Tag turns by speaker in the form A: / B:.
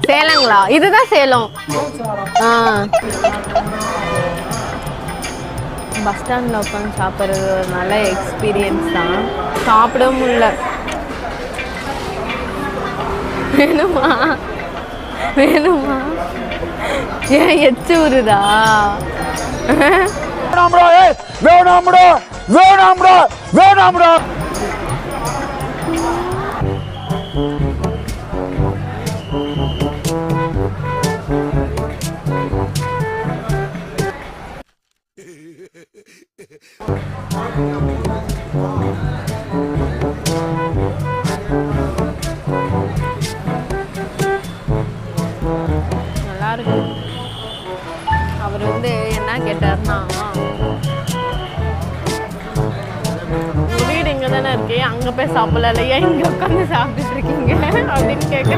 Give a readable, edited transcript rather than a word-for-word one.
A: சேலங்களா? இதுதான் சேலம். பஸ் ஸ்டாண்டில் உட்காந்து சாப்பிட்றது ஒரு நல்ல எக்ஸ்பீரியன்ஸ் தான். சாப்பிடவும் முடியல. வேணுமா வேணுமா? ஏன் எச்சு வருதா?
B: வேணாம்டா வேணாம்டா வேணாம்டா.
A: நல்லா இருக்கு. அவர் வந்து என்ன கேட்டார்னா, உங்க வீடு இங்கே தானே இருக்கு, அங்கே போய் சாப்பிடல, ஏன் இங்கே உட்காந்து சாப்பிட்டுட்டு இருக்கீங்க அப்படின்னு கேட்குறேன்.